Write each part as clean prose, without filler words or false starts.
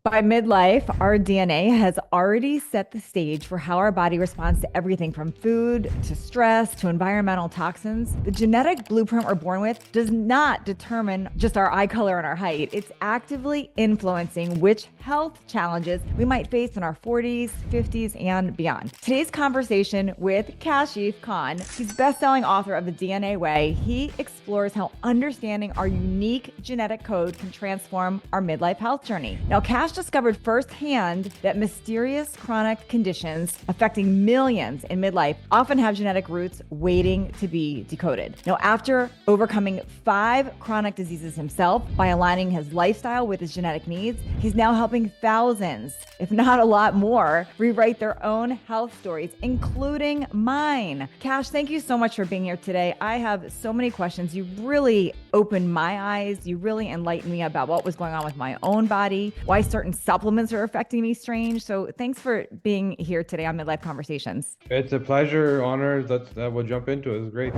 By midlife, our DNA has already set the stage for how our body responds to everything from food to stress to environmental toxins. The genetic blueprint we're born with does not determine just our eye color and our height. It's actively influencing which health challenges we might face in our 40s, 50s, and beyond. Today's conversation with Kashif Khan, he's best-selling author of The DNA Way. He explores how understanding our unique genetic code can transform our midlife health journey. Now, Cash discovered firsthand that mysterious chronic conditions affecting millions in midlife often have genetic roots waiting to be decoded. Now, after overcoming 5 chronic diseases himself by aligning his lifestyle with his genetic needs, he's now helping thousands, if not a lot more, rewrite their own health stories, including mine. Cash, thank you so much for being here today. I have so many questions. You really opened my eyes. You really enlightened me about what was going on with my own body, why certain supplements are affecting me strange. So thanks for being here today on Midlife Conversations. It's a pleasure, honor. That we'll jump into it. It's great.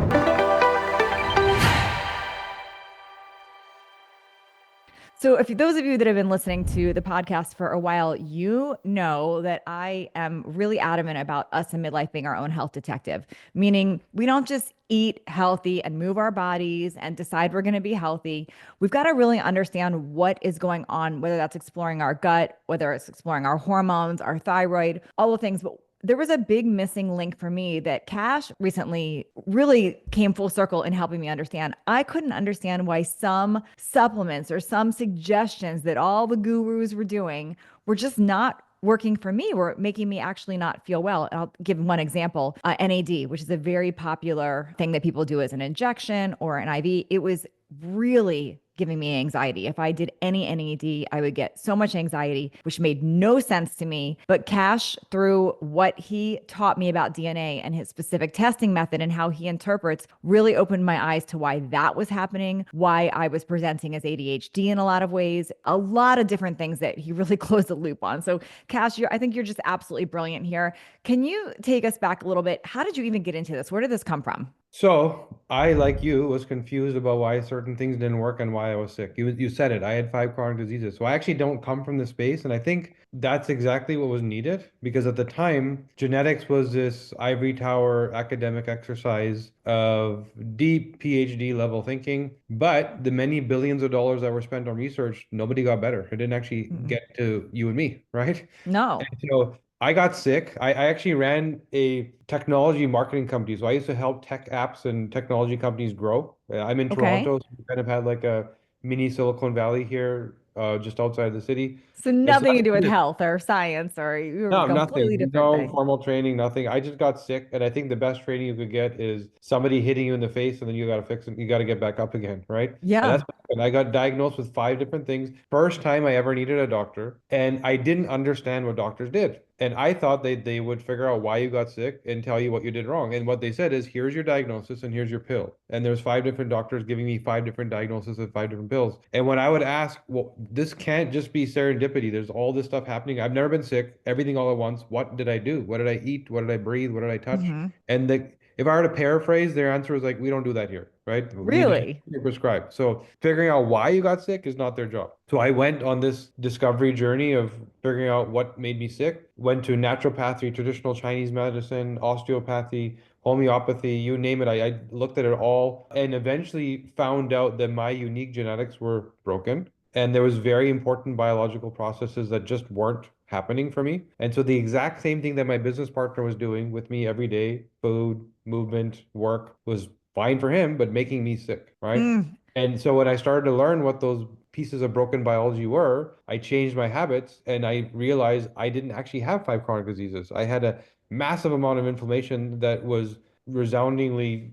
So if those of you that have been listening to the podcast for a while, you know that I am really adamant about us in midlife being our own health detective, meaning we don't just eat healthy and move our bodies and decide we're going to be healthy. We've got to really understand what is going on, whether that's exploring our gut, whether it's exploring our hormones, our thyroid, all the things. But there was a big missing link for me that Cash recently really came full circle in helping me understand. I couldn't understand why some supplements or some suggestions that all the gurus were doing were just not working for me, were making me actually not feel well. And I'll give one example, NAD, which is a very popular thing that people do as an injection or an IV. It was really giving me anxiety. If I did any NAD, I would get so much anxiety, which made no sense to me. But Cash, through what he taught me about DNA and his specific testing method and how he interprets, really opened my eyes to why that was happening, why I was presenting as ADHD in a lot of ways, a lot of different things that he really closed the loop on. So Cash, I think you're just absolutely brilliant here. Can you take us back a little bit? How did you even get into this? Where did this come from? So I, like you, was confused about why certain things didn't work and why I was sick. You said it. I had 5 chronic diseases. So I actually don't come from the space. And I think that's exactly what was needed because at the time, genetics was this ivory tower academic exercise of deep PhD level thinking. But the many billions of dollars that were spent on research, nobody got better. It didn't actually Mm-mm. get to you and me, right? No. And so I got sick. I actually ran a technology marketing company. So I used to help tech apps and technology companies grow. I'm in Okay. Toronto, so we kind of had like a mini Silicon Valley here, just outside the city. So And so nothing I to do with did it. health or science, or you were a No, completely nothing. different No thing. formal training, nothing. I just got sick, and I think the best training you could get is somebody hitting you in the face, and then you got to fix it. You got to get back up again, right? And that's Yeah. what happened. I got diagnosed with 5 different things. First time I ever needed a doctor, and I didn't understand what doctors did. And I thought they would figure out why you got sick and tell you what you did wrong. And what they said is, here's your diagnosis and here's your pill. And there's 5 different doctors giving me 5 different diagnoses with 5 different pills. And when I would ask, well, this can't just be serendipity. There's all this stuff happening. I've never been sick, everything all at once. What did I do? What did I eat? What did I breathe? What did I touch? Hmm. And if I were to paraphrase, their answer was like, we don't do that here, right? We just Really? prescribe. So figuring out why you got sick is not their job. So I went on this discovery journey of figuring out what made me sick. Went to naturopathy, traditional Chinese medicine, osteopathy, homeopathy, you name it. I looked at it all and eventually found out that my unique genetics were broken. And there was very important biological processes that just weren't happening for me. And so the exact same thing that my business partner was doing with me every day, food, movement, work, was fine for him, but making me sick, right? Mm. And so when I started to learn what those pieces of broken biology were, I changed my habits and I realized I didn't actually have 5 chronic diseases. I had a massive amount of inflammation that was resoundingly,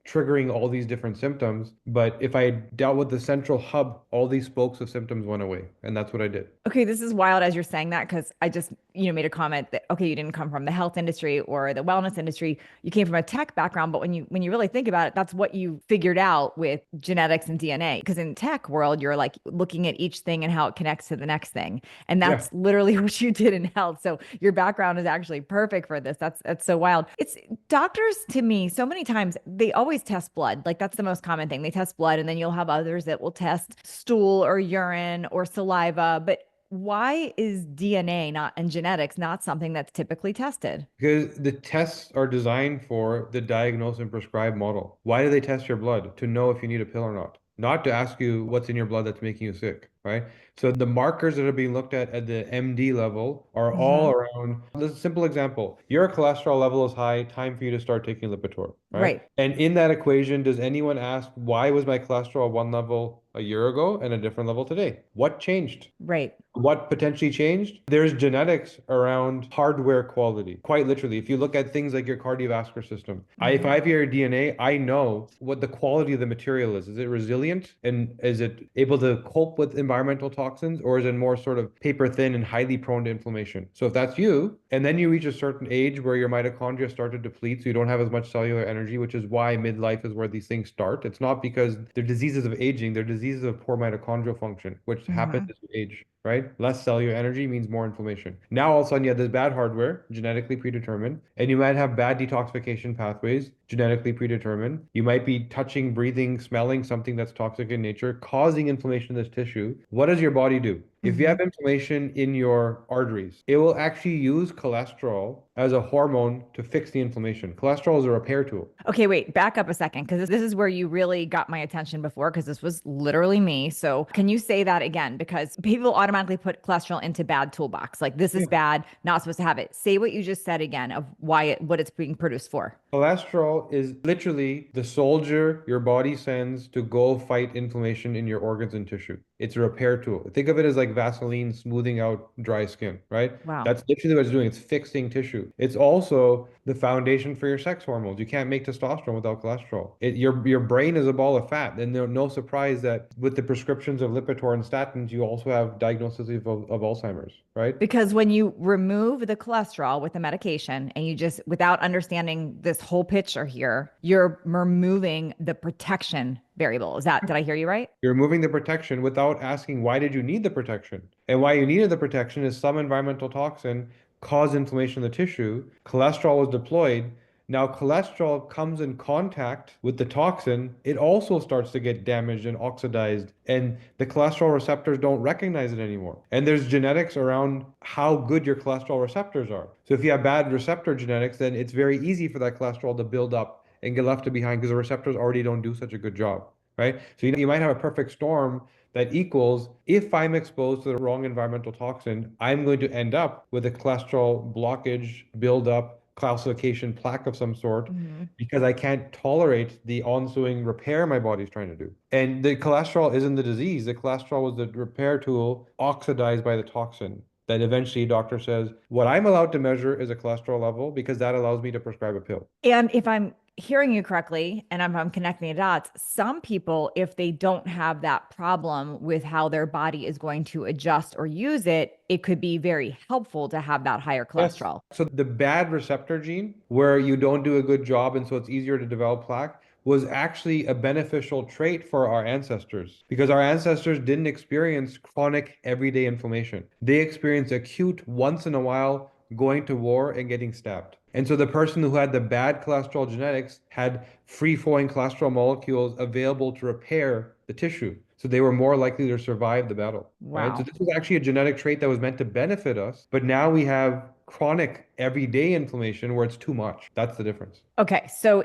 triggering all these different symptoms. But if I dealt with the central hub, all these spokes of symptoms went away. And that's what I did. Okay, this is wild as you're saying that because I just, made a comment that okay, you didn't come from the health industry or the wellness industry. You came from a tech background, but when you really think about it, that's what you figured out with genetics and DNA. Because in tech world, you're like looking at each thing and how it connects to the next thing. And Yeah. that's literally what you did in health. So your background is actually perfect for this. That's so wild. It's doctors to me, so many times they always test blood. Like that's the most common thing. They test blood, and then you'll have others that will test stool or urine or saliva. But why is DNA not and genetics not something that's typically tested? Because the tests are designed for the diagnose and prescribe model. Why do they test your blood? To know if you need a pill or not, not to ask you what's in your blood that's making you sick, right? So the markers that are being looked at the MD level are all Hmm. around. This is a simple example. Your cholesterol level is high, time for you to start taking Lipitor, right? Right, And in that equation, does anyone ask why was my cholesterol one level a year ago and a different level today? What changed? right. What potentially changed? There's genetics around hardware quality. Quite literally, if you look at things like your cardiovascular system, if I Hmm. have your DNA, I know what the quality of the material is. Is it resilient and is it able to cope with environmental toxins, or is it more sort of paper thin and highly prone to inflammation? So if that's you, and then you reach a certain age where your mitochondria start to deplete, so you don't have as much cellular energy, which is why midlife is where these things start. It's not because they're diseases of aging, they're diseases of poor mitochondrial function, which happens Hmm. as you age, right? Less cellular energy means more inflammation. Now all of a sudden you have this bad hardware, genetically predetermined, and you might have bad detoxification pathways, genetically predetermined. You might be touching, breathing, smelling something that's toxic in nature, causing inflammation in this tissue. What does your body do? If you have Hmm. inflammation in your arteries, it will actually use cholesterol as a hormone to fix the inflammation. Cholesterol is a repair tool. Okay, wait, back up a second, because this is where you really got my attention before, because this was literally me. So, can you say that again? Because people automatically put cholesterol into bad toolbox. Like, this is Yeah. bad, not supposed to have it. Say what you just said again of what it's being produced for. Cholesterol is literally the soldier your body sends to go fight inflammation in your organs and tissue. It's a repair tool. Think of it as like Vaseline smoothing out dry skin, right? Wow. That's literally what it's doing. It's fixing tissue. It's also the foundation for your sex hormones. You can't make testosterone without cholesterol. Your brain is a ball of fat, and no surprise that with the prescriptions of Lipitor and statins, you also have diagnosis of Alzheimer's, right? Because when you remove the cholesterol with the medication and you just, without understanding this whole picture here, you're removing the protection variable. Did I hear you right? You're removing the protection without asking why did you need the protection? And why you needed the protection is some environmental toxin caused inflammation in the tissue. Cholesterol was deployed. Now cholesterol comes in contact with the toxin. It also starts to get damaged and oxidized, and the cholesterol receptors don't recognize it anymore. And there's genetics around how good your cholesterol receptors are. So if you have bad receptor genetics, then it's very easy for that cholesterol to build up and get left behind because the receptors already don't do such a good job, right? So you might have a perfect storm that equals if I'm exposed to the wrong environmental toxin, I'm going to end up with a cholesterol blockage, buildup, calcification, plaque of some sort Mhm. because I can't tolerate the ensuing repair my body's trying to do. And the cholesterol isn't the disease. The cholesterol was the repair tool oxidized by the toxin. That eventually doctor says, what I'm allowed to measure is a cholesterol level because that allows me to prescribe a pill. And if I'm hearing you correctly, and I'm connecting the dots, some people, if they don't have that problem with how their body is going to adjust or use it, it could be very helpful to have that higher Yes. cholesterol. So the bad receptor gene, where you don't do a good job and so it's easier to develop plaque, was actually a beneficial trait for our ancestors because our ancestors didn't experience chronic everyday inflammation. They experienced acute once in a while going to war and getting stabbed. And so the person who had the bad cholesterol genetics had free-flowing cholesterol molecules available to repair the tissue. So they were more likely to survive the battle, right? So Wow. this was actually a genetic trait that was meant to benefit us, but now we have chronic everyday inflammation where it's too much. That's the difference. Okay, so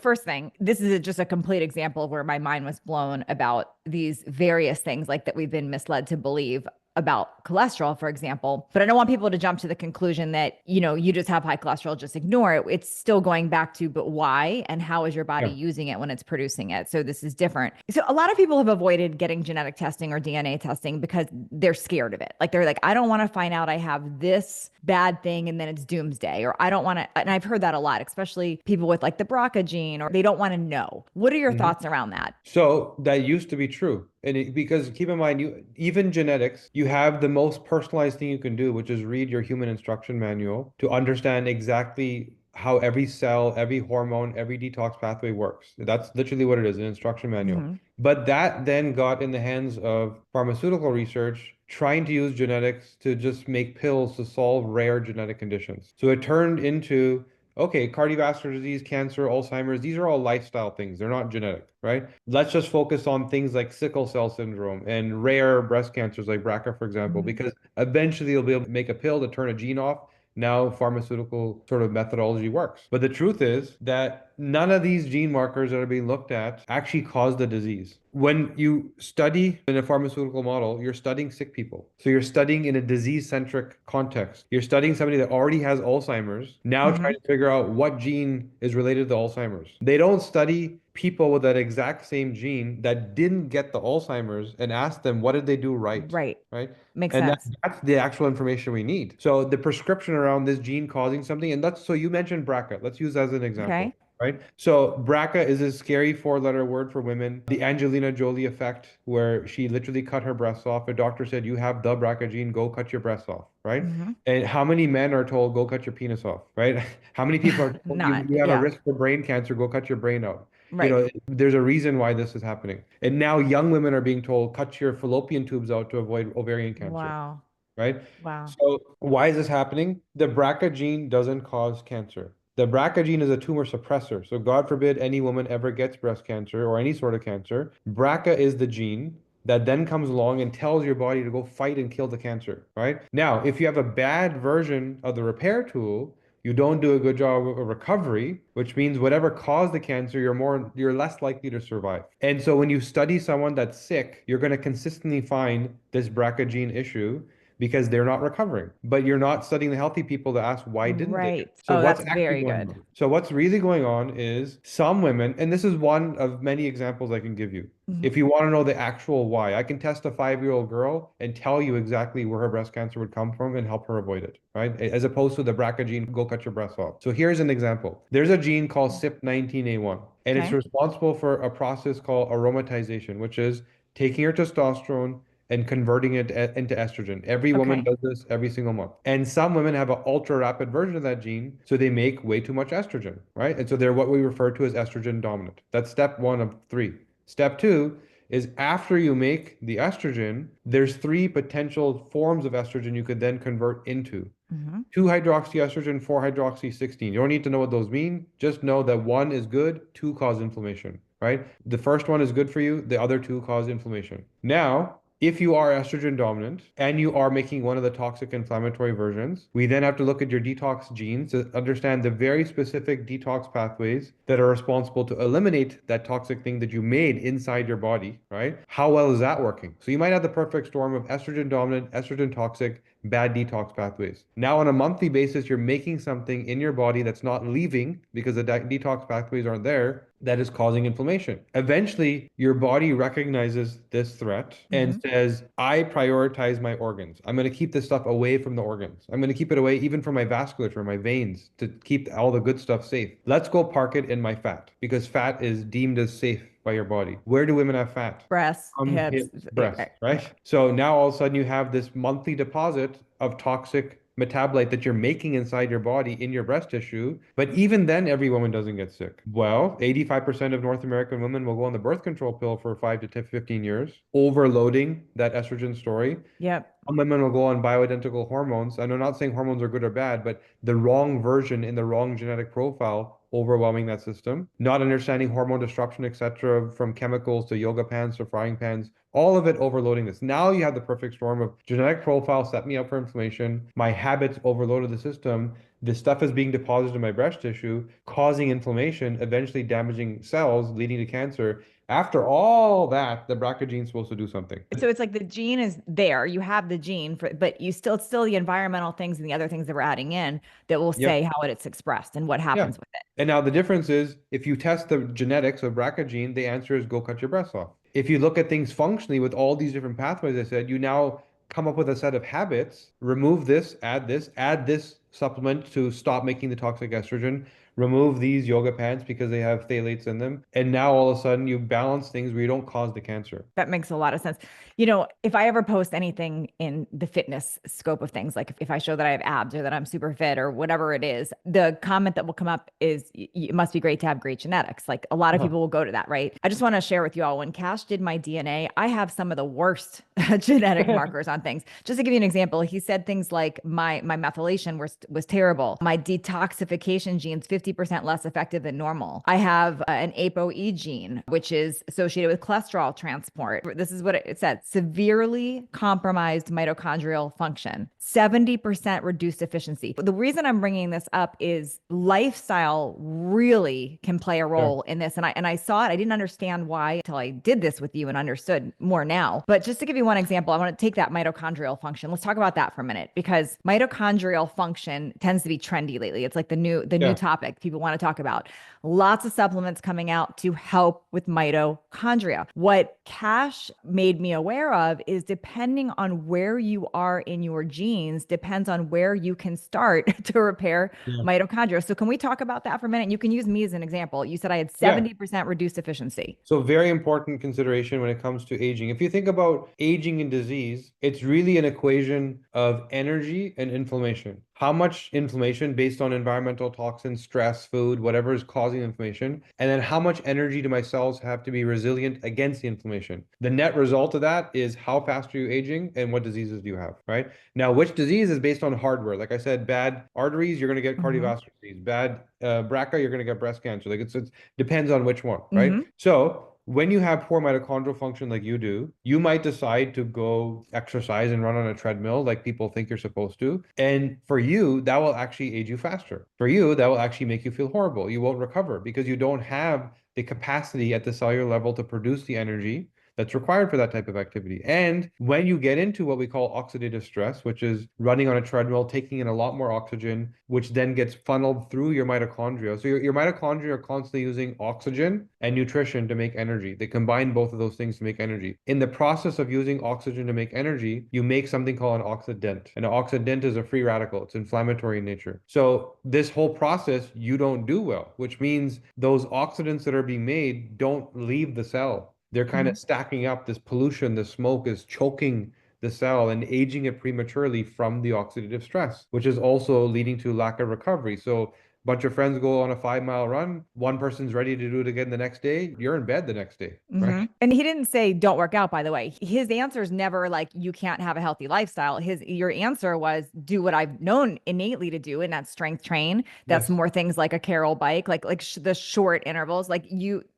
first thing, this is just a complete example of where my mind was blown about these various things like that we've been misled to believe about cholesterol, for example. But I don't want people to jump to the conclusion that, you just have high cholesterol, just ignore it. It's still going back to, but why and how is your body Yeah. using it when it's producing it? So this is different. So a lot of people have avoided getting genetic testing or DNA testing because they're scared of it. Like they're like, I don't want to find out I have this bad thing and then it's doomsday, or I don't want to. And I've heard that a lot, especially people with like the BRCA gene, or they don't want to know. What are your Mhm. thoughts around that? So that used to be true. Because keep in mind, you even genetics, you have the most personalized thing you can do, which is read your human instruction manual to understand exactly how every cell, every hormone, every detox pathway works. That's literally what it is, an instruction manual. Mhm. But that then got in the hands of pharmaceutical research trying to use genetics to just make pills to solve rare genetic conditions. So it turned into okay, cardiovascular disease, cancer, Alzheimer's, these are all lifestyle things. They're not genetic, right? Let's just focus on things like sickle cell syndrome and rare breast cancers like BRCA, for example, Mhm. because eventually you'll be able to make a pill to turn a gene off. Now pharmaceutical sort of methodology works. But the truth is that none of these gene markers that are being looked at actually cause the disease. When you study in a pharmaceutical model, you're studying sick people. So you're studying in a disease-centric context. You're studying somebody that already has Alzheimer's, now trying Mhm. to figure out what gene is related to Alzheimer's. They don't study people with that exact same gene that didn't get the Alzheimer's and ask them what did they do right, Right. right? Makes And sense. that's the actual information we need. So the prescription around this gene causing something, and that's so you mentioned BRCA. Let's use that as an example. Okay. Right? So BRCA is a scary four-letter word for women. The Angelina Jolie effect, where she literally cut her breasts off. A doctor said, "You have the BRCA gene. Go cut your breasts off." Right? Hmm. And how many men are told, "Go cut your penis off"? Right? How many people are told, "You Not, you have a yeah. risk for brain cancer. Go cut your brain out." You Right. know, there's a reason why this is happening. And now young women are being told, "Cut your fallopian tubes out to avoid ovarian cancer." Wow. Right? Wow. So why is this happening? The BRCA gene doesn't cause cancer. The BRCA gene is a tumor suppressor. So God forbid any woman ever gets breast cancer or any sort of cancer. BRCA is the gene that then comes along and tells your body to go fight and kill the cancer, right? Now, if you have a bad version of the repair tool, you don't do a good job of recovery, which means whatever caused the cancer, you're less likely to survive. And so when you study someone that's sick, you're going to consistently find this BRCA gene issue because they're not recovering. But you're not studying the healthy people to ask why didn't they get Right. it? So Oh, what's that's actually very going good. on? So what's really going on is some women, and this is one of many examples I can give you. Mhm. If you want to know the actual why, I can test a 5-year-old girl and tell you exactly where her breast cancer would come from and help her avoid it, right? As opposed to the BRCA gene, go cut your breast off. So here's an example. There's a gene called CYP19A1, and it's Okay. responsible for a process called aromatization, which is taking your testosterone and converting it into estrogen. Every woman Okay. does this every single month. And some women have an ultra rapid version of that gene, so they make way too much estrogen, right? And so they're what we refer to as estrogen dominant. That's step one of three. Step two is after you make the estrogen, there's three potential forms of estrogen you could then convert into. Hmm. 2-hydroxyestrogen, 4-hydroxy 16. You don't need to know what those mean. Just know that one is good, two cause inflammation, right? The first one is good for you, the other two cause inflammation. Now, if you are estrogen dominant and you are making one of the toxic inflammatory versions, we then have to look at your detox genes to understand the very specific detox pathways that are responsible to eliminate that toxic thing that you made inside your body, right? How well is that working? So you might have the perfect storm of estrogen dominant, estrogen toxic, bad detox pathways. Now, on a monthly basis, you're making something in your body that's not leaving because the detox pathways aren't there that is causing inflammation. Eventually, your body recognizes this threat and Hmm. says, I prioritize my organs. I'm going to keep this stuff away from the organs. I'm going to keep it away even from my vasculature, my veins, to keep all the good stuff safe. Let's go park it in my fat because fat is deemed as safe by your body. Where do women have fat? Breasts, hips. Hips, breasts, Right. Yeah. right? So now all of a sudden you have this monthly deposit of toxic metabolite that you're making inside your body in your breast tissue. But even then, every woman doesn't get sick. Well, 85% of North American women will go on the birth control pill for 5 to 10, 15 years, overloading that estrogen story. Yep. Some women will go on bioidentical hormones. And I'm not saying hormones are good or bad, but the wrong version in the wrong genetic profile overwhelming that system. Not understanding hormone disruption, etc., from chemicals to yoga pants to frying pans, all of it overloading this. Now you have the perfect storm of genetic profile set me up for inflammation. My habits overloaded the system. This stuff is being deposited in my breast tissue, causing inflammation, eventually damaging cells, leading to cancer. After all that, the BRCA gene is supposed to do something. So it's like the gene is there. You have the gene for, but you still, it's still the environmental things and the other things that we're adding in that will Yep. say how it's expressed and what Yeah. happens with it. And now the difference is if you test the genetics of BRCA gene, the answer is go cut your breasts off. If you look at things functionally with all these different pathways, I said, you now come up with a set of habits, remove this, add this supplement to stop making the toxic estrogen, remove these yoga pants because they have phthalates in them. And now all of a sudden you balance things where you don't cause the cancer. That makes a lot of sense. If I ever post anything in the fitness scope of things, like if I show that I have abs or that I'm super fit or whatever it is, the comment that will come up is it must be great to have great genetics. Like a lot of Uh-huh. people will go to that, right? I just want to share with you all when Cash did my DNA, I have some of the worst genetic markers on things. Just to give you an example, he said things like my methylation was terrible. My detoxification gene's 50% less effective than normal. I have an ApoE gene, which is associated with cholesterol transport. This is what it said: severely compromised mitochondrial function, 70% reduced efficiency. The reason I'm bringing this up is lifestyle really can play a Sure. role in this. And I saw it. I didn't understand why until I did this with you and understood more now. But just to give you one example, I want to take that mitochondrial function. Let's talk about that for a minute, because mitochondrial function tends to be trendy lately. It's like the new Yeah. topic people want to talk about. Lots of supplements coming out to help with mitochondria. What Cash made me aware of is depending on where you are in your genes, depends on where you can start to repair Yeah. mitochondria. So, can we talk about that for a minute? You can use me as an example. You said I had Yeah. 70% reduced efficiency. So very important consideration when it comes to aging. If you think about aging and disease, it's really an equation of energy and inflammation. How much inflammation based on environmental toxins, stress, food, whatever is causing inflammation, and then how much energy do my cells have to be resilient against the inflammation? The net result of that is how fast are you aging and what diseases do you have, right? Now, which disease is based on hardware? Like I said, bad arteries, you're going to get Mm-hmm. cardiovascular disease. Bad BRCA, you're going to get breast cancer. Like it's depends on which one, right? Mm-hmm. So when you have poor mitochondrial function like you do, you might decide to go exercise and run on a treadmill like people think you're supposed to. And for you, that will actually age you faster. For you, that will actually make you feel horrible. You won't recover because you don't have the capacity at the cellular level to produce the energy that's required for that type of activity. And when you get into what we call oxidative stress, which is running on a treadmill, taking in a lot more oxygen, which then gets funneled through your mitochondria. So your mitochondria are constantly using oxygen and nutrition to make energy. They combine both of those things to make energy. In the process of using oxygen to make energy, you make something called an oxidant. And an oxidant is a free radical. It's inflammatory in nature. So this whole process, you don't do well, which means those oxidants that are being made don't leave the cell. They're kind Mm-hmm. of stacking up. This pollution, this smoke is choking the cell and aging it prematurely from the oxidative stress, which is also leading to lack of recovery. So a bunch of friends go on a 5 mile run. One person's ready to do it again the next day. You're in bed the next day, Mm-hmm. right? And he didn't say don't work out, by the way. His answer is never like you can't have a healthy lifestyle. Your answer was do what I've known innately to do, and that's strength train. That's Yes. more things like a Carol bike, the short intervals.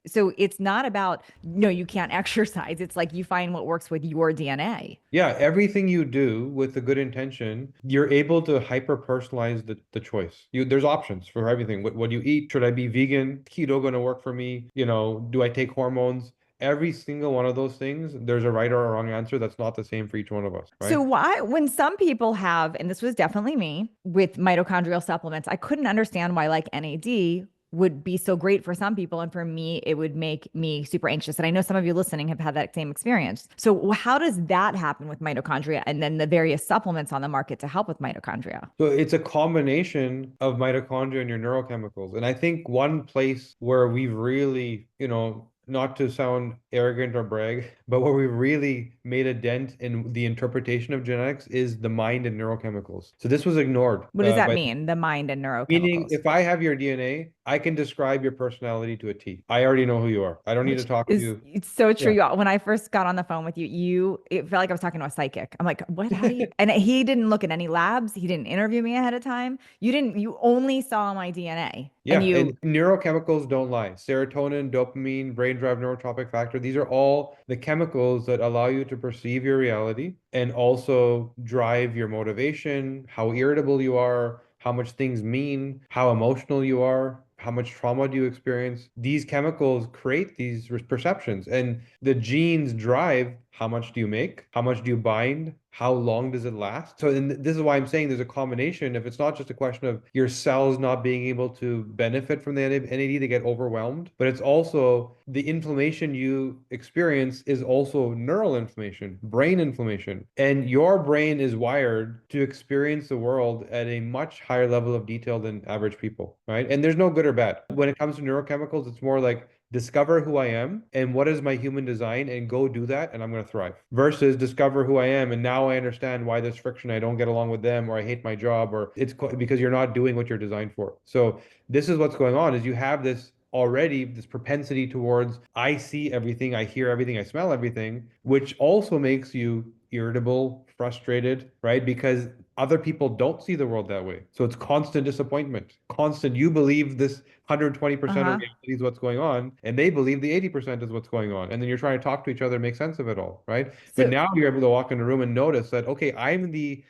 So it's not about no, you can't exercise. It's like you find what works with your DNA. Yeah, everything you do with a good intention, you're able to hyper personalize the choice. There's options for everything. What do you eat? Should I be vegan? Keto going to work for me? Do I take hormones? Every single one of those things, there's a right or a wrong answer that's not the same for each one of us, So right? why, when some people have, and this was definitely me with mitochondrial supplements, I couldn't understand why like NAD would be so great for some people, and for me, it would make me super anxious. And I know some of you listening have had that same experience. So how does that happen with mitochondria, and then the various supplements on the market to help with mitochondria? So it's a combination of mitochondria and your neurochemicals. And I think one place where we've really, not to sound arrogant or brag, but where we've really made a dent in the interpretation of genetics is the mind and neurochemicals. So this was ignored What does that by mean? The mind and meaning neurochemicals, if I have your DNA, I can describe your personality to a T. I already know who you are. I don't need to which talk to is you. it's so true. Yeah. Y'all. When I first got on the phone with you, it felt like I was talking to a psychic. I'm like, what? How do you? And he didn't look at any labs. He didn't interview me ahead of time. You only saw my DNA and Yeah, you, and neurochemicals don't lie. Serotonin, dopamine, brain drive neurotropic factor, these are all the chemicals that allow you to perceive your reality and also drive your motivation, how irritable you are, how much things mean, how emotional you are, how much trauma do you experience. These chemicals create these perceptions, and the genes drive how much do you make? How much do you bind? How long does it last? So, and this is why I'm saying there's a combination. If it's not just a question of your cells not being able to benefit from the NAD, they get overwhelmed, but it's also the inflammation you experience is also neural inflammation, brain inflammation. And your brain is wired to experience the world at a much higher level of detail than average people, right? And there's no good or bad. When it comes to neurochemicals, it's more like discover who I am and what is my human design and go do that and I'm going to thrive versus discover who I am and now I understand why there's friction. I don't get along with them or I hate my job or it's because you're not doing what you're designed for. So this is what's going on is you have this already this propensity towards I see everything, I hear everything, I smell everything, which also makes you irritable, frustrated, right? Because other people don't see the world that way. So it's constant disappointment, constant. You believe this 120% of Uh-huh. reality is what's going on, and they believe the 80% is what's going on. And then you're trying to talk to each other, make sense of it all, right? But So now you're able to walk in the room and notice that, okay, I'm the,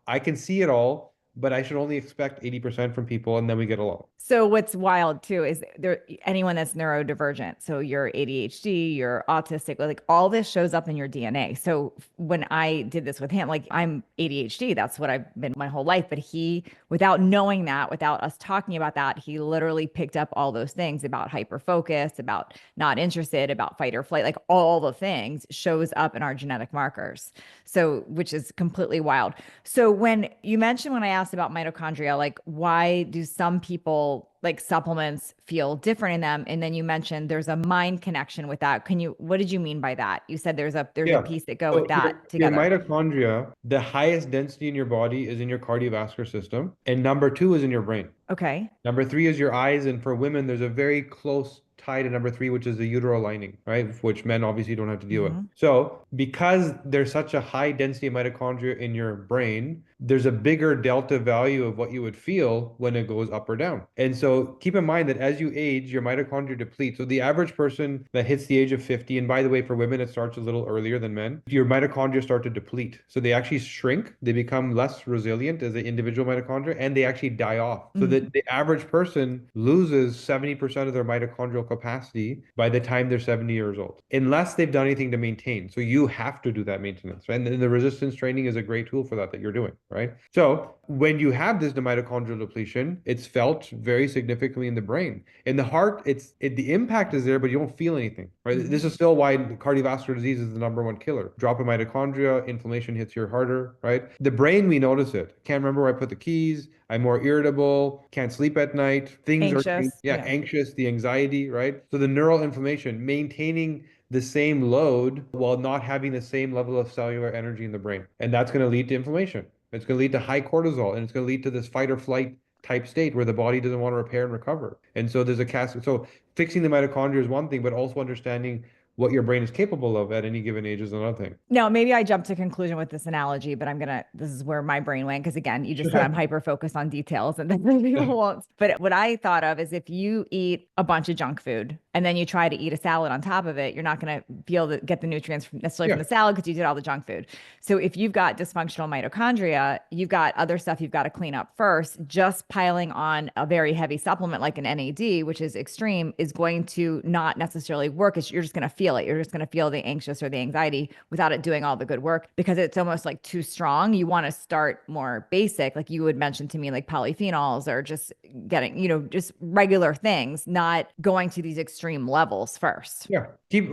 I can see it all, but I should only expect 80% from people, and then we get along. So what's wild too is there anyone that's neurodivergent. So you're ADHD, you're autistic, like all this shows up in your DNA. So when I did this with him, like I'm ADHD, that's what I've been my whole life. But he, without knowing that, without us talking about that, he literally picked up all those things about hyper focus, about not interested, about fight or flight, like all the things shows up in our genetic markers. So which is completely wild. So when you mentioned when I asked about mitochondria, like why do some people like supplements feel different in them? And then you mentioned there's a mind connection with that. What did you mean by that? You said there's a Yeah. piece that go with So that your together. mitochondria, the highest density in your body is in your cardiovascular system, and number two is in your brain. Okay. Number three is your eyes, and for women, there's a very close tie to number three, which is the uteral lining, right? Which men obviously don't have to deal with. Hmm. So, because there's such a high density of mitochondria in your brain, there's a bigger delta value of what you would feel when it goes up or down. And so, keep in mind that as you age, your mitochondria deplete. So, the average person that hits the age of 50, and by the way, for women, it starts a little earlier than men, your mitochondria start to deplete. So, they actually shrink, they become less resilient as an individual mitochondria, and they actually die off. So, Hmm. that the average person loses 70% of their mitochondrial capacity by the time they're 70 years old, unless they've done anything to maintain. So you have to do that maintenance, right? And the resistance training is a great tool for that you're doing, right? So when you have this mitochondrial depletion, it's felt very significantly in the brain. In the heart, the impact is there, but you don't feel anything, right? Hmm. This is still why cardiovascular disease is the number one killer. Drop in mitochondria, inflammation hits your harder, right? The brain, we notice it. Can't remember where I put the keys. I'm more irritable, can't sleep at night. Things are, Anxious. yeah, Yeah. anxious, the anxiety, right? So the neural inflammation, maintaining the same load while not having the same level of cellular energy in the brain. And that's going to lead to inflammation. It's going to lead to high cortisol and it's going to lead to this fight or flight type state where the body doesn't want to repair and recover. And so there's a cast. So fixing the mitochondria is one thing, but also understanding what your brain is capable of at any given age is another thing. No, maybe I jumped to conclusion with this analogy, but this is where my brain went. Because again, you just said I'm hyper focused on details and then people won't. But what I thought of is if you eat a bunch of junk food and then you try to eat a salad on top of it, you're not going to be able to get the nutrients necessarily from Yeah. the salad because you did all the junk food. So if you've got dysfunctional mitochondria, you've got other stuff you've got to clean up first. Just piling on a very heavy supplement like an NAD, which is extreme, is going to not necessarily work. You're just going to feel it. You're just going to feel the anxious or the anxiety without it doing all the good work because it's almost like too strong. You want to start more basic, like you would mention to me, like polyphenols or just getting, just regular things, not going to these extreme levels first. Yeah.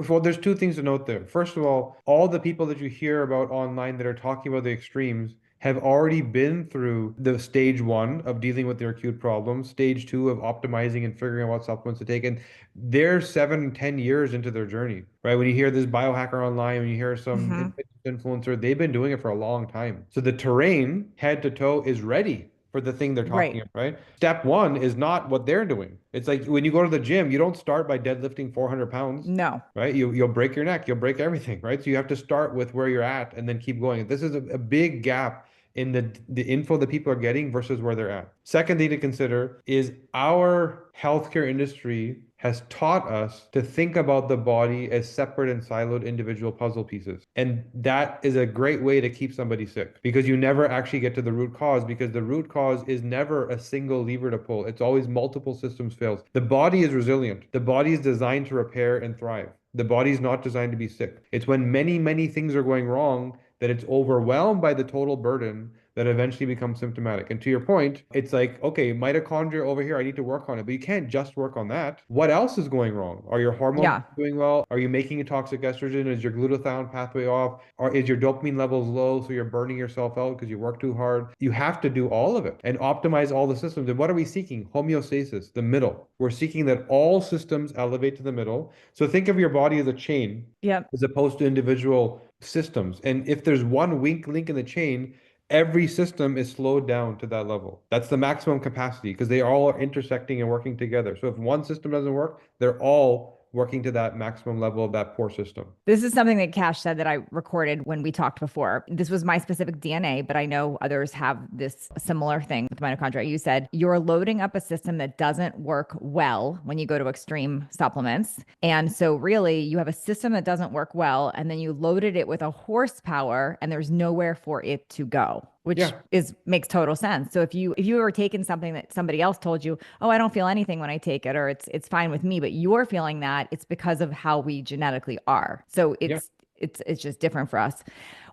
Well, there's two things to note there. First of all the people that you hear about online that are talking about the extremes have already been through the stage one of dealing with their acute problems, stage two of optimizing and figuring out what supplements to take. And they're 7, 10 years into their journey, right? When you hear this biohacker online, when you hear some Hmm. influencer, they've been doing it for a long time. So the terrain, head to toe, is ready for the thing they're talking Right. about, right? Step one is not what they're doing. It's like when you go to the gym, you don't start by deadlifting 400 pounds, No. right? You'll break your neck, you'll break everything, right? So you have to start with where you're at and then keep going. This is a big gap in the info that people are getting versus where they're at. Second thing to consider is our healthcare industry has taught us to think about the body as separate and siloed individual puzzle pieces. And that is a great way to keep somebody sick because you never actually get to the root cause because the root cause is never a single lever to pull. It's always multiple systems fails. The body is resilient. The body is designed to repair and thrive. The body's not designed to be sick. It's when many, many things are going wrong that it's overwhelmed by the total burden that eventually becomes symptomatic. And to your point, it's like, okay, mitochondria over here, I need to work on it, but you can't just work on that. What else is going wrong? Are your hormones Yeah. doing well? Are you making a toxic estrogen? Is your glutathione pathway off? Or is your dopamine levels low so you're burning yourself out because you work too hard? You have to do all of it and optimize all the systems. And what are we seeking? Homeostasis, the middle. We're seeking that all systems elevate to the middle. So think of your body as a chain Yep. as opposed to individual systems. And if there's one weak link in the chain, every system is slowed down to that level. That's the maximum capacity because they all are intersecting and working together. So if one system doesn't work, they're all working to that maximum level of that poor system. This is something that Cash said that I recorded when we talked before. This was my specific DNA, but I know others have this similar thing with mitochondria. You said you're loading up a system that doesn't work well when you go to extreme supplements. And so really you have a system that doesn't work well, and then you loaded it with a horsepower and there's nowhere for it to go, which Yeah. is makes total sense. So if you were taking something that somebody else told you, oh, I don't feel anything when I take it, or it's fine with me, but you're feeling that, it's because of how we genetically are. So Yeah. it's just different for us.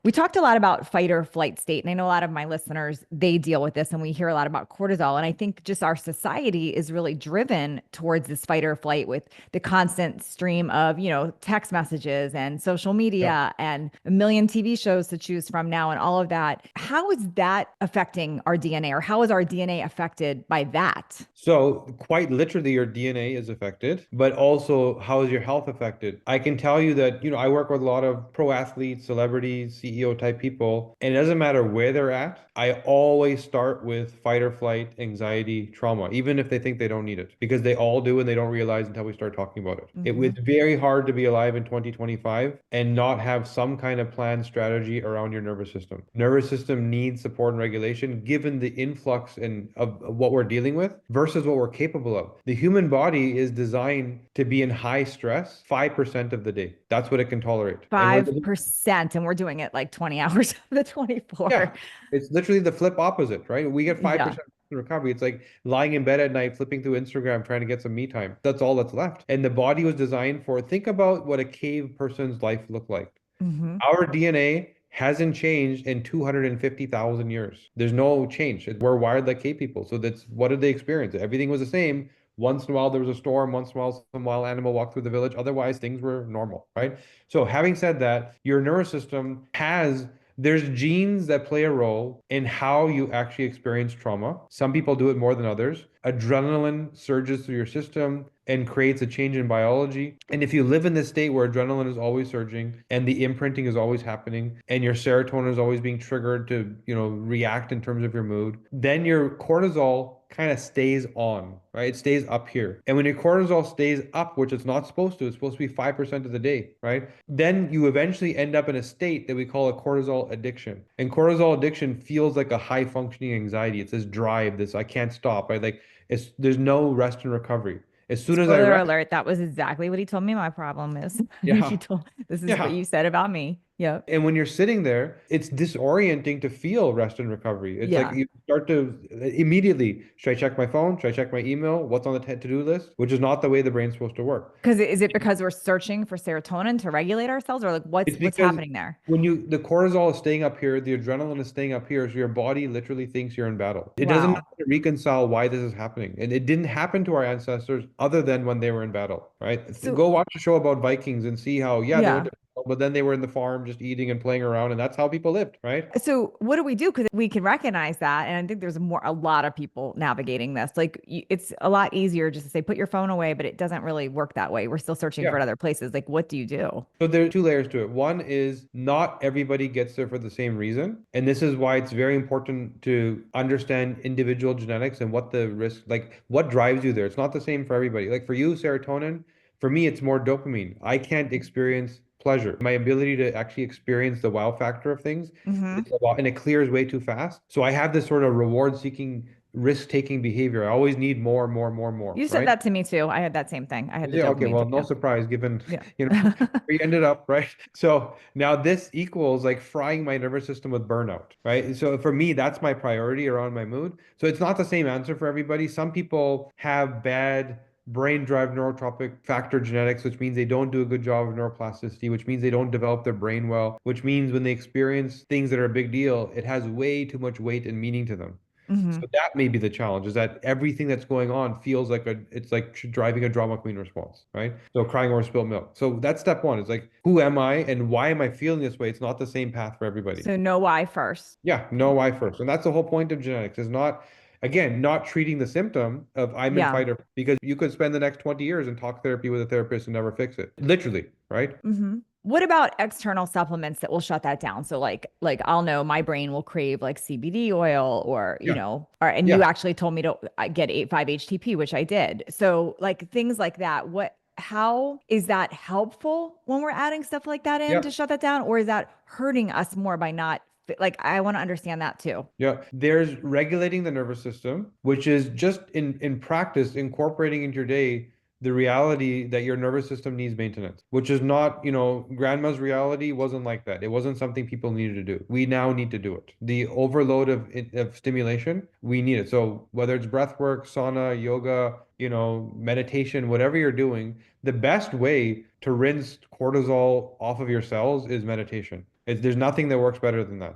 We talked a lot about fight or flight state, and I know a lot of my listeners, they deal with this, and we hear a lot about cortisol. And I think just our society is really driven towards this fight or flight with the constant stream of, text messages and social Yeah. media and a million TV shows to choose from now and all of that. How is that affecting our DNA, or how is our DNA affected by that? So, quite literally, your DNA is affected, but also how is your health affected? I can tell you that, I work with a lot of pro athletes, celebrities, CEO type people, and it doesn't matter where they're at. I always start with fight or flight, anxiety, trauma, even if they think they don't need it, because they all do and they don't realize until we start talking about it. Hmm. It's very hard to be alive in 2025 and not have some kind of planned strategy around your nervous system. Nervous system needs support and regulation given the influx of what we're dealing with versus what we're capable of. The human body is designed to be in high stress 5% of the day. That's what it can tolerate. And we're 5%, and we're doing it like 20 hours of the 24. yeah, it's literally the flip opposite, right? We get Yeah. 5% recovery. It's like lying in bed at night, flipping through Instagram, trying to get some me time. That's all that's left. And the body was designed for, think about what a cave person's life looked like. Hmm. Our DNA hasn't changed in 250,000 years. There's no change. We're wired like cave people. So that's what did they experience? Everything was the same. Once in a while there was a storm, once in a while some wild animal walked through the village. Otherwise, things were normal, right? So having said that, your nervous system there's genes that play a role in how you actually experience trauma. Some people do it more than others. Adrenaline surges through your system and creates a change in biology. And if you live in this state where adrenaline is always surging and the imprinting is always happening and your serotonin is always being triggered to, react in terms of your mood, then your cortisol kind of stays on, right? It stays up here. And when your cortisol stays up, which it's not supposed to, it's supposed to be 5% of the day, right? Then you eventually end up in a state that we call a cortisol addiction. And cortisol addiction feels like a high functioning anxiety. It's this drive, this I can't stop, right? Like there's no rest and recovery. As soon as I Spoiler rest, alert, that was exactly what he told me my problem is. yeah, This is what yeah. you said about me. Yep. And when you're sitting there, it's disorienting to feel rest and recovery. It's like Yeah. you start to immediately, should I check my phone? Should I check my email? What's on the to-do list? Which is not the way the brain's supposed to work. Because is it because we're searching for serotonin to regulate ourselves, or like what's It's what's because happening there? the cortisol is staying up here, the adrenaline is staying up here, so your body literally thinks you're in battle. It doesn't know Wow. how to reconcile why this is happening. And it didn't happen to our ancestors other than when they were in battle, right? So Go watch a show about Vikings and see how, yeah, they were yeah. difficult, but then they were in the farm just eating and playing around, and that's how people lived, right? So what do we do? Because we can recognize that, and I think there's a lot of people navigating this. Like it's a lot easier just to say put your phone away, but it doesn't really work that way. We're still searching for Yeah. it other places. Like what do you do? So there are two layers to it. One is not everybody gets there for the same reason. And this is why it's very important to understand individual genetics and what the risk, like what drives you there. It's not the same for everybody. Like for you, serotonin, for me, it's more dopamine. I can't experience pleasure. My ability to actually experience the wow factor of things Hmm. is a lot, and it clears way too fast. So I have this sort of reward seeking, risk taking behavior. I always need more, more, more, more, You said right? that to me too. I had that same thing. I had the Yeah, okay, dopamine well, thing. no Yeah. surprise given, Yeah. where you ended up, right? So now this equals like frying my nervous system with burnout, right? So for me, that's my priority around my mood. So it's not the same answer for everybody. Some people have bad brain-derived neurotrophic factor genetics, which means they don't do a good job of neuroplasticity, which means they don't develop their brain well, which means when they experience things that are a big deal, it has way too much weight and meaning to them. Hmm. So that may be the challenge, is that everything that's going on feels like it's like driving a drama queen response, right? So crying over spilled milk. So that's step one. It's like, who am I and why am I feeling this way? It's not the same path for everybody. So know why first. Yeah, know why first. And that's the whole point of genetics, is not, again, not treating the symptom of I'm in Yeah. fight or, because you could spend the next 20 years in talk therapy with a therapist and never fix it. Literally, right? Hmm. What about external supplements that will shut that down? So like I'll know my brain will crave like CBD oil or, Yeah. or and you Yeah. actually told me to get 5-HTP, which I did. So like things like that. How is that helpful when we're adding stuff like that in to Yeah. shut that down? Or is that hurting us more by not like I want to understand that too. Yeah, there's regulating the nervous system, which is just in practice incorporating into your day the reality that your nervous system needs maintenance, which is not, grandma's reality wasn't like that. It wasn't something people needed to do. We now need to do it. The overload of stimulation, we need it. So whether it's breath work, sauna, yoga, meditation, whatever you're doing, the best way to rinse cortisol off of your cells is meditation. There's nothing that works better than that.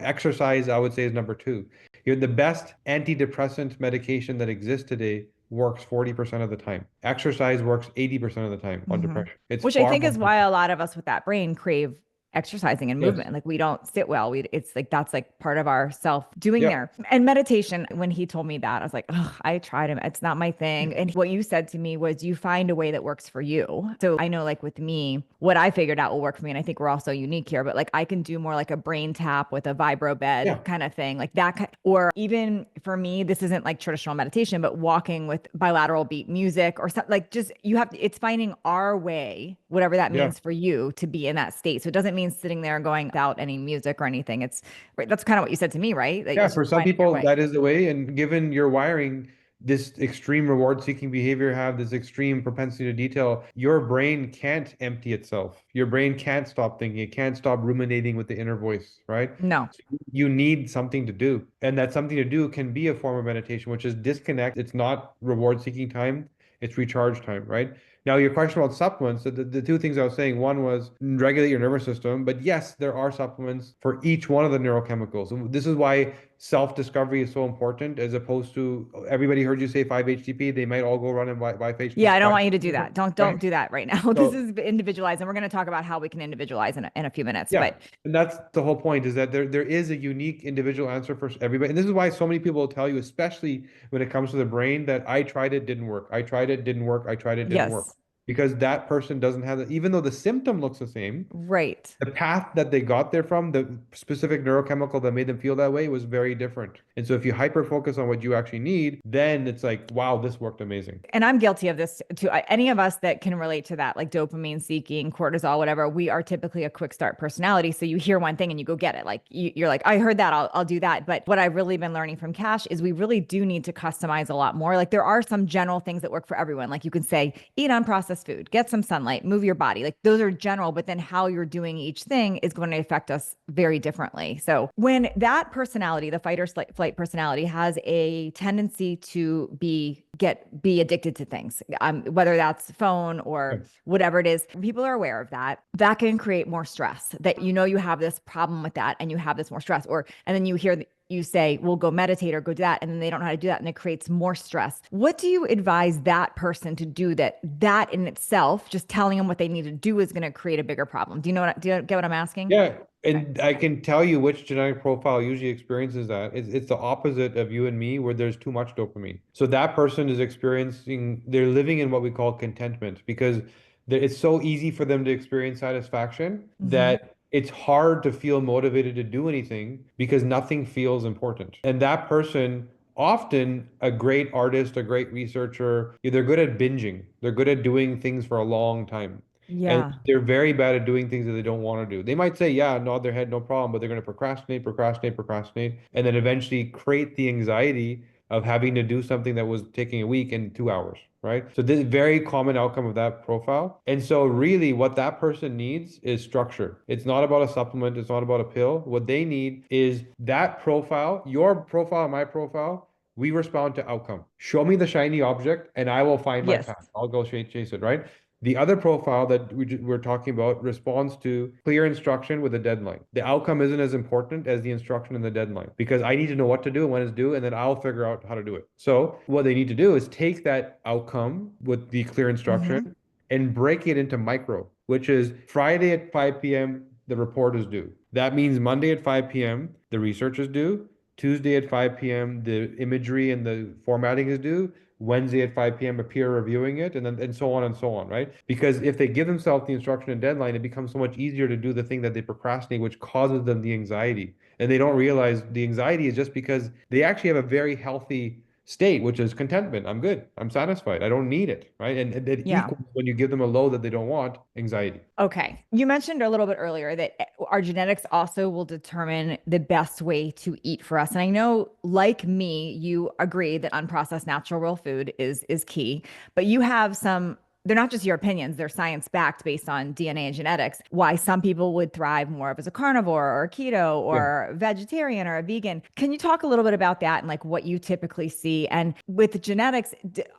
Exercise, I would say, is number two. The best antidepressant medication that exists today works 40% of the time. Exercise works 80% of the time on Hmm. depression. It's Which I far think more is why effective. a lot of us with that brain crave exercising and Yes. movement. Like we don't sit well. It's like that's like part of our self doing Yeah. there. And meditation, when he told me that, I was like, oh, I tried him. It's not my thing. And what you said to me was you find a way that works for you. So I know like with me, what I figured out will work for me. And I think we're also unique here, but like I can do more like a brain tap with a vibro bed Yeah. kind of thing, like that. Or even for me, this isn't like traditional meditation, but walking with bilateral beat music or something like just it's finding our way, whatever that Yeah. means for you to be in that state. So it doesn't mean sitting there and going without any music or anything. It's right. That's kind of what you said to me, right? That Yeah, it's for just some finding your people, way. that is the way. And given your wiring, this extreme reward-seeking behavior, have this extreme propensity to detail, your brain can't empty itself. Your brain can't stop thinking. It can't stop ruminating with the inner voice, right? No. So you need something to do. And that something to do can be a form of meditation, which is disconnect. It's not reward-seeking time, it's recharge time, right? Now, your question about supplements, the two things I was saying, one was regulate your nervous system, but yes, there are supplements for each one of the neurochemicals. And this is why self-discovery is so important, as opposed to everybody heard you say 5-HTP, they might all go run and buy Yeah, I don't 5, want you to do that. Don't right? do that right now. This So is individualized, and we're going to talk about how we can individualize in a few minutes. yeah, But and that's the whole point, is that there is a unique individual answer for everybody. And this is why so many people will tell you, especially when it comes to the brain, that I tried it, didn't work. I tried it, didn't work. I tried it, didn't work. yes, Because that person doesn't have even though the symptom looks the same, right. the path that they got there from, the specific neurochemical that made them feel that way, was very different. And so if you hyper focus on what you actually need, then it's like, wow, this worked amazing. And I'm guilty of this too. Any of us that can relate to that, like dopamine seeking, cortisol, whatever, we are typically a quick start personality. So you hear one thing and you go get it. Like you're like, I heard that, I'll do that. But what I've really been learning from Cash is we really do need to customize a lot more. Like there are some general things that work for everyone. Like you can say, eat unprocessed food, get some sunlight, move your body. Like those are general, but then how you're doing each thing is going to affect us very differently. So when that personality, the fight or flight personality, has a tendency to be addicted to things, whether that's phone Yeah. or whatever it is, people are aware of that. That can create more stress. That you have this problem with that, and you have this more stress, and then you hear you say, well, go meditate or go do that. And then they don't know how to do that. And it creates more stress. What do you advise that person to do that in itself, just telling them what they need to do is going to create a bigger problem? Do you get what I'm asking? Yeah, Okay. and I can tell you which genetic profile usually experiences that. It's the opposite of you and me, where there's too much dopamine. So that person is they're living in what we call contentment, because it's so easy for them to experience satisfaction Hmm. that it's hard to feel motivated to do anything because nothing feels important. And that person, often a great artist, a great researcher, they're good at binging. They're good at doing things for a long time. And Yeah. they're very bad at doing things that they don't want to do. They might say, yeah, nod their head, no problem, but they're going to procrastinate, procrastinate, procrastinate, and then eventually create the anxiety of having to do something that was taking a week in 2 hours, right? So this is a very common outcome of that profile. And so really what that person needs is structure. It's not about a supplement. It's not about a pill. What they need is that profile, your profile, my profile, We respond to outcome. Show me the shiny object and I will find my Yes. path. I'll go chase it, right? The other profile that we're talking about responds to clear instruction with a deadline. The outcome isn't as important as the instruction and the deadline because I need to know what to do and when it's due, and then I'll figure out how to do it. So what they need to do is take that outcome with the clear instruction Hmm. and break it into micro, which is Friday at 5 p.m., the report is due. That means Monday at 5 p.m., the research is due. Tuesday at 5 p.m., the imagery and the formatting is due. Wednesday at 5 p.m., a peer reviewing it, and then and so on, right? Because if they give themselves the instruction and deadline, it becomes so much easier to do the thing that they procrastinate, which causes them the anxiety. And they don't realize the anxiety is just because they actually have a very healthy state, which is contentment. I'm good. I'm satisfied. I don't need it, right? And it Yeah. equals when you give them a load that they don't want, anxiety. Okay. You mentioned a little bit earlier that our genetics also will determine the best way to eat for us. And I know, like me, you agree that unprocessed natural real food is key, but you have some, they're not just your opinions, they're science backed based on DNA and genetics, why some people would thrive more of as a carnivore or a keto Yeah. or vegetarian or a vegan. Can you talk a little bit about that and like what you typically see? And with genetics,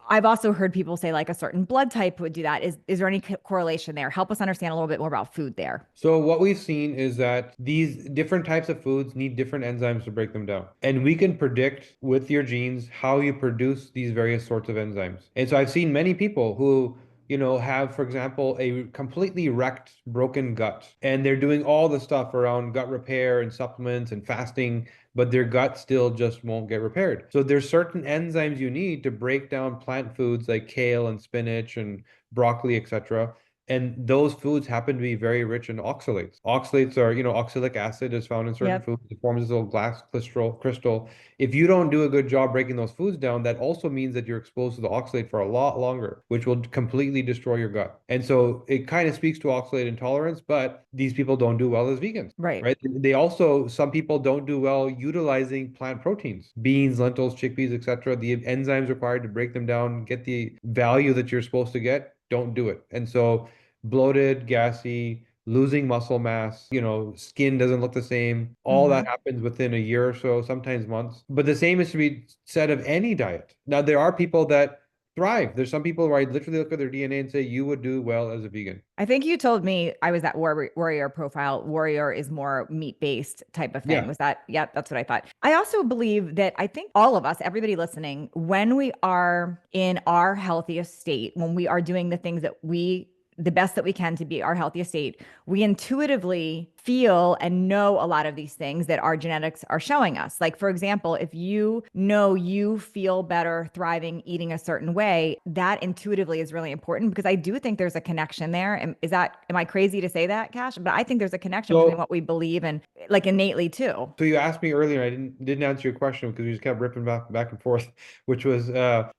I've also heard people say like a certain blood type would do that. Is there any correlation there? Help us understand a little bit more about food there. So what we've seen is that these different types of foods need different enzymes to break them down. And we can predict with your genes how you produce these various sorts of enzymes. And so I've seen many people who, have, for example, a completely wrecked, broken gut, and they're doing all the stuff around gut repair and supplements and fasting, but their gut still just won't get repaired. So there's certain enzymes you need to break down plant foods like kale and spinach and broccoli, etc. And those foods happen to be very rich in oxalates. Oxalates are, oxalic acid is found in certain Yep. foods. It forms this little glass crystal. If you don't do a good job breaking those foods down, that also means that you're exposed to the oxalate for a lot longer, which will completely destroy your gut. And so it kind of speaks to oxalate intolerance, but these people don't do well as vegans. Right. Right. They also, some people don't do well utilizing plant proteins, beans, lentils, chickpeas, etc. The enzymes required to break them down, get the value that you're supposed to get, don't do it. And so bloated, gassy, losing muscle mass, skin doesn't look the same. All that Hmm. happens within a year or so, sometimes months. But the same is to be said of any diet. Now, there are people that thrive. There's some people where I literally look at their DNA and say, you would do well as a vegan. I think you told me I was that warrior profile. Warrior is more meat based type of thing. Yeah. Was that? Yep, that's what I thought. I also believe that I think all of us, everybody listening, when we are in our healthiest state, when we are doing the things that the best that we can to be our healthiest state, we intuitively feel and know a lot of these things that our genetics are showing us. Like, for example, if you know you feel better thriving eating a certain way, that intuitively is really important because I do think there's a connection there. And am I crazy to say that, Cash? But I think there's a connection between So what we believe and like innately too. So you asked me earlier, I didn't answer your question because we just kept ripping back and forth, which was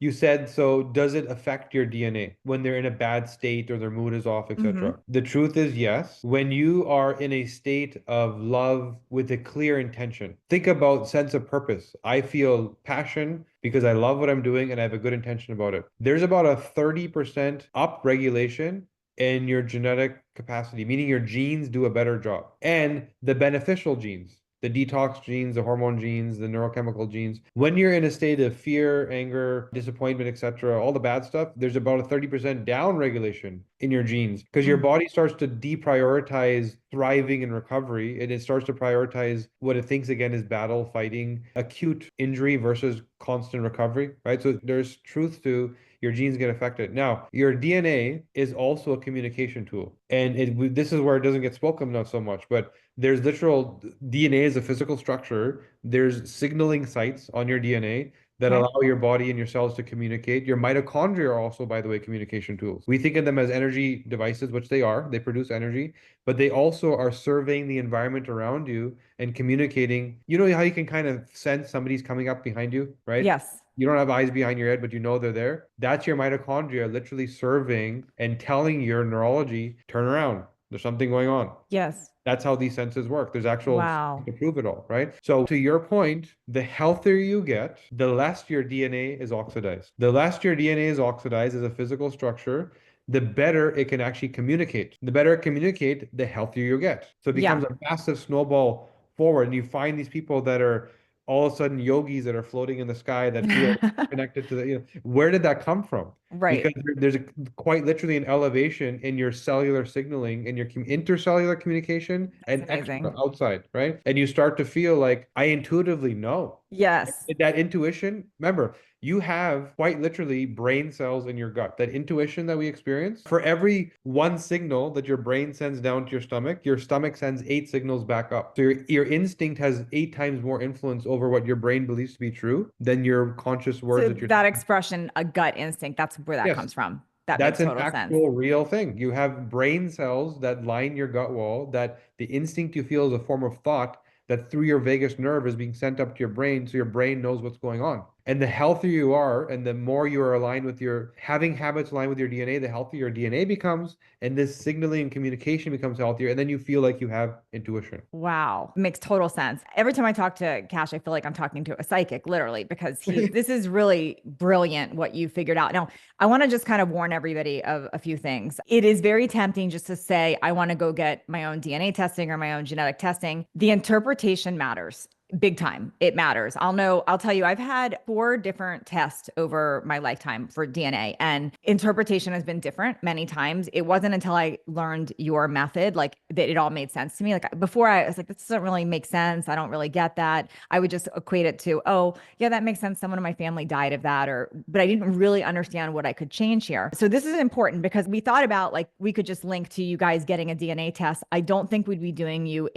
you said, so does it affect your DNA when they're in a bad state or their mood is off, Hmm. etc. The truth is yes. When you are in a state of love with a clear intention, think about sense of purpose. I feel passion because I love what I'm doing and I have a good intention about it. There's about a 30% up regulation in your genetic capacity, meaning your genes do a better job. And the beneficial genes, the detox genes, the hormone genes, the neurochemical genes. When you're in a state of fear, anger, disappointment, etc., all the bad stuff, there's about a 30% down regulation in your genes because your body starts to deprioritize thriving and recovery and it starts to prioritize what it thinks again is battle, fighting, acute injury versus constant recovery, right? So there's truth to your genes get affected. Now, your DNA is also a communication tool. And this is where it doesn't get spoken about so much, but there's literal DNA is a physical structure. There's signaling sites on your DNA that Okay. allow your body and your cells to communicate. Your mitochondria are also, by the way, communication tools. We think of them as energy devices, which they are. They produce energy, but they also are surveying the environment around you and communicating. You know how you can kind of sense somebody's coming up behind you, right? Yes. You don't have eyes behind your head, but you know they're there. That's your mitochondria literally serving and telling your neurology, turn around. There's something going on. Yes. That's how these senses work. There's actual science Wow. to prove it all, right? So to your point, the healthier you get, the less your DNA is oxidized. The less your DNA is oxidized as a physical structure, the better it can actually communicate. The better it communicate, the healthier you get. So it becomes Yeah. a massive snowball forward. And you find these people that are all of a sudden yogis that are floating in the sky that feel connected to the, where did that come from? Right. Because there's quite literally an elevation in your cellular signaling and your intercellular communication That's and extra amazing. outside, right? And you start to feel like I intuitively know. Yes. That intuition, remember, you have quite literally brain cells in your gut. That intuition that we experience, for every one signal that your brain sends down to your stomach sends 8 signals back up. So your instinct has 8 times more influence over what your brain believes to be true than your conscious words So that you're that telling. expression, a gut instinct, that's where that Yes, comes from. That makes that's an total sense. actual real thing. You have brain cells that line your gut wall, that the instinct you feel is a form of thought that through your vagus nerve is being sent up to your brain so your brain knows what's going on. And the healthier you are, and the more you are aligned with your having habits aligned with your DNA, the healthier your DNA becomes, and this signaling and communication becomes healthier, and then you feel like you have intuition. Wow. Makes total sense. Every time I talk to Cash, I feel like I'm talking to a psychic, literally, because this is really brilliant what you figured out. Now, I want to just kind of warn everybody of a few things. It is very tempting just to say, I want to go get my own DNA testing or my own genetic testing. The interpretation matters. Big time. It matters. I'll tell you, I've had 4 different tests over my lifetime for DNA, and interpretation has been different many times. It wasn't until I learned your method, like that it all made sense to me. Like before I was like, this doesn't really make sense. I don't really get that. I would just equate it to, oh, yeah, that makes sense. Someone in my family died of that, but I didn't really understand what I could change here. So this is important because we thought about like we could just link to you guys getting a DNA test. I don't think we'd be doing you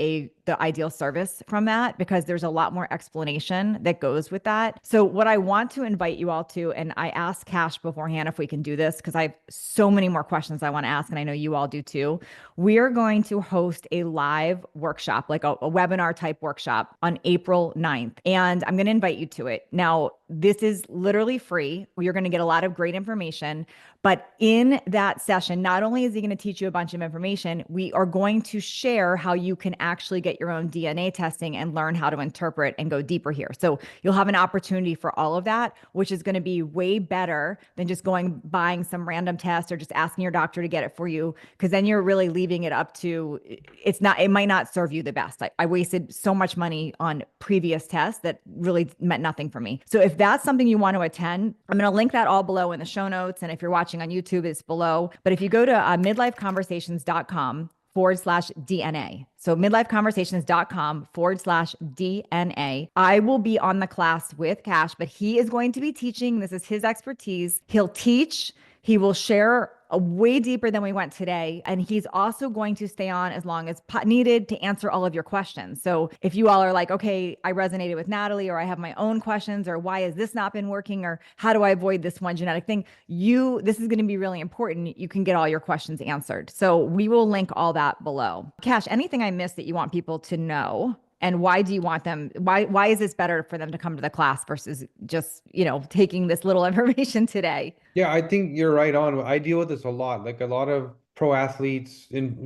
the ideal service from that because there's a lot more explanation that goes with that. So what I want to invite you all to, and I asked Cash beforehand if we can do this because I have so many more questions I want to ask, and I know you all do too. We are going to host a live workshop, like a webinar type workshop on April 9th, and I'm going to invite you to it. Now, this is literally free. You're going to get a lot of great information. But in that session, not only is he going to teach you a bunch of information, we are going to share how you can actually get your own DNA testing and learn how to interpret and go deeper here. So you'll have an opportunity for all of that, which is going to be way better than just buying some random test or just asking your doctor to get it for you. Because then you're really leaving it up to, it might not serve you the best. I wasted so much money on previous tests that really meant nothing for me. So if that's something you want to attend, I'm going to link that all below in the show notes. And if you're watching on YouTube, it's below. But if you go to midlifeconversations.com/DNA. So midlifeconversations.com/DNA. I will be on the class with Cash, but he is going to be teaching. This is his expertise. He'll teach, he will share a way deeper than we went today. And he's also going to stay on as long as needed to answer all of your questions. So if you all are like, okay, I resonated with Natalie, or I have my own questions, or why has this not been working, or how do I avoid this one genetic thing? This is going to be really important. You can get all your questions answered. So we will link all that below. Cash, anything I missed that you want people to know? And why do you want them? Why is this better for them to come to the class versus just, taking this little information today? Yeah, I think you're right on. I deal with this a lot. Like a lot of pro athletes and,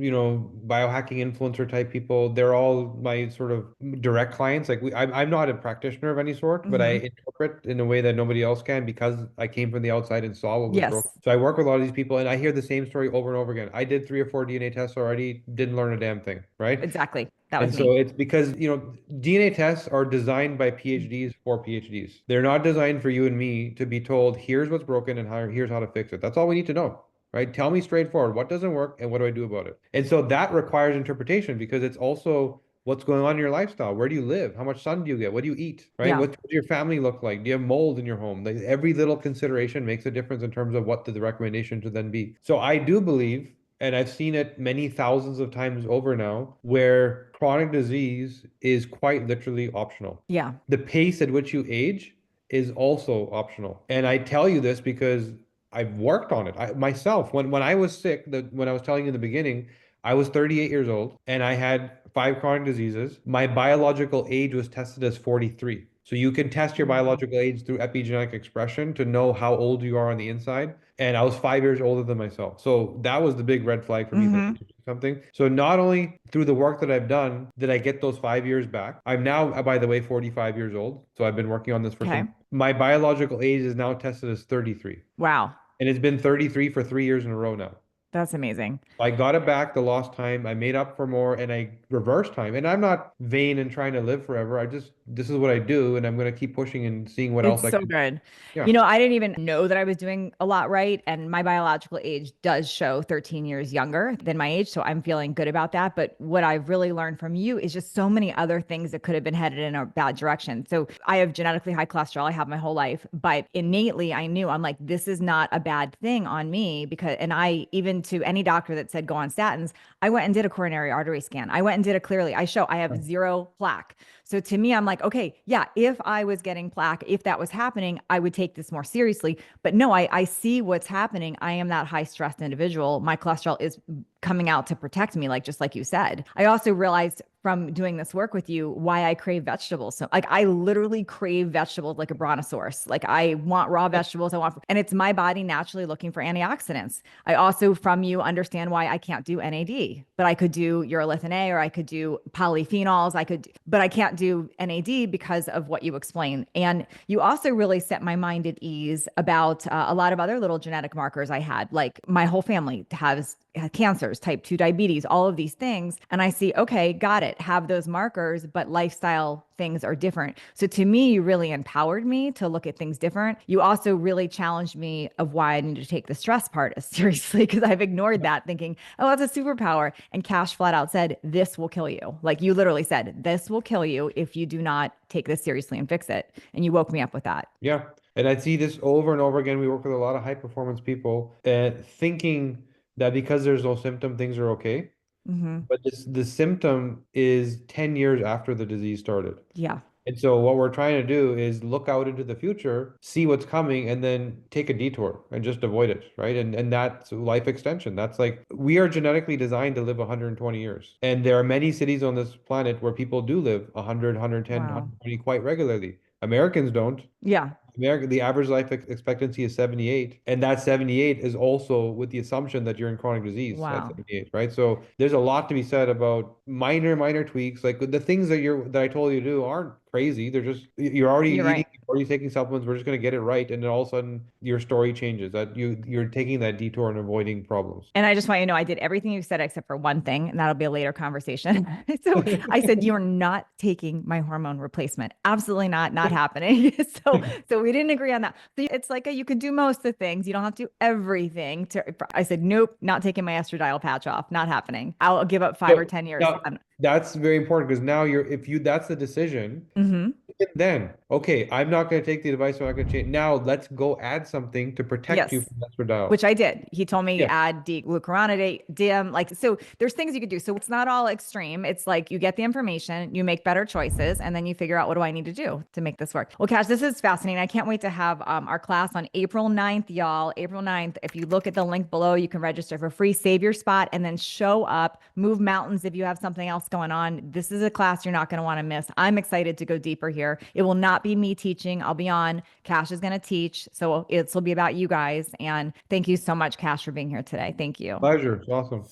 biohacking influencer type people, they're all my sort of direct clients. Like I'm not a practitioner of any sort, but I Hmm. interpret in a way that nobody else can because I came from the outside and saw what was broken. Yes, So I work with a lot of these people and I hear the same story over and over again. I did 3 or 4 DNA tests already, didn't learn a damn thing, right? exactly. That was And so me. it's because, DNA tests are designed by PhDs for PhDs. They're not designed for you and me to be told, here's what's broken and here's how to fix it. That's all we need to know, right? Tell me straightforward, what doesn't work and what do I do about it? And so that requires interpretation because it's also what's going on in your lifestyle. Where do you live? How much sun do you get? What do you eat, right? Yeah. What does your family look like? Do you have mold in your home? Like every little consideration makes a difference in terms of what the recommendation should then be. So I do believe, and I've seen it many thousands of times over now, where chronic disease is quite literally optional. Yeah. The pace at which you age is also optional. And I tell you this because I've worked on it myself. When I was sick, when I was telling you in the beginning, I was 38 years old and I had 5 chronic diseases. My biological age was tested as 43. So you can test your Mm. biological age through epigenetic expression to know how old you are on the inside. And I was 5 years older than myself. So that was the big red flag for me that I Hmm. need to do something. So not only through the work that I've done did I get those 5 years back. I'm now, by the way, 45 years old. So I've been working on this for Okay. some. My biological age is now tested as 33. Wow. And it's been 33 for 3 years in a row now. That's amazing. I got it back the lost time. I made up for more and I reversed time. And I'm not vain and trying to live forever. I just this is what I do, and I'm going to keep pushing and seeing what else It's I so can. good. Yeah. You know, I didn't even know that I was doing a lot right. And my biological age does show 13 years younger than my age. So I'm feeling good about that. But what I've really learned from you is just so many other things that could have been headed in a bad direction. So I have genetically high cholesterol. I have my whole life. But innately, I knew I'm like, this is not a bad thing on me because, and I, even to any doctor that said go on statins, I went and did a coronary artery scan. I went and did a clearly, I show I have zero plaque. So to me, I'm like, okay, yeah, if I was getting plaque, if that was happening, I would take this more seriously. But no, I see what's happening. I am that high stressed individual. My cholesterol is coming out to protect me, like just like you said. I also realized from doing this work with you why I crave vegetables. So like I literally crave vegetables like a brontosaurus. Like I want raw vegetables. And it's my body naturally looking for antioxidants. I also from you understand why I can't do NAD, but I could do urolithin A or I could do polyphenols. But I can't do NAD because of what you explain. And you also really set my mind at ease about a lot of other little genetic markers I had. Like my whole family has cancers, type 2 diabetes, all of these things. And I see, okay, got it, have those markers, but lifestyle things are different. So to me, you really empowered me to look at things different. You also really challenged me of why I need to take the stress part as seriously because I've ignored that thinking, oh, that's a superpower. And Cash flat out said, this will kill you. Like you literally said, this will kill you if you do not take this seriously and fix it. And you woke me up with that. Yeah. And I see this over and over again. We work with a lot of high performance people thinking that because there's no symptom, things are okay. Hmm. But the symptom is 10 years after the disease started. Yeah. And so what we're trying to do is look out into the future, see what's coming, and then take a detour and just avoid it, right? And that's life extension. That's like we are genetically designed to live 120 years. And there are many cities on this planet where people do live 100, 110, Wow. 120 quite regularly. Americans don't. Yeah. America, the average life expectancy is 78, and that 78 is also with the assumption that you're in chronic disease at Wow. 78, right? So there's a lot to be said about minor tweaks. Like the things that I told you to do aren't crazy. They're just you're already You're eating, right. you're already taking supplements. We're just gonna get it right, and then all of a sudden your story changes. That you're taking that detour and avoiding problems. And I just want you to know I did everything you said except for one thing, and that'll be a later conversation. So I said, you're not taking my hormone replacement. Absolutely not, not happening. So we didn't agree on that. So it's like you can do most of the things. You don't have to do everything. I said, nope, not taking my estradiol patch off. Not happening. I'll give up 5 or 10 years. Now, that's very important because now if you that's the decision. Mhm. Even then, okay, I'm not going to take the advice. I'm not going to change. Now let's go add something to protect you Yes. from estradiol. Which I did. He told me Yeah. add D-glucuronidate, dim, like so. There's things you could do. So it's not all extreme. It's like you get the information, you make better choices, and then you figure out what do I need to do to make this work. Well, Cash, this is fascinating. I can't wait to have our class on April 9th, y'all. April 9th. If you look at the link below, you can register for free, save your spot, and then show up, move mountains if you have something else going on. This is a class you're not going to want to miss. I'm excited to go deeper here. It will not be me teaching. I'll be on. Cash is going to teach. So it will be about you guys. And thank you so much, Cash, for being here today. Thank you. Pleasure. It's awesome.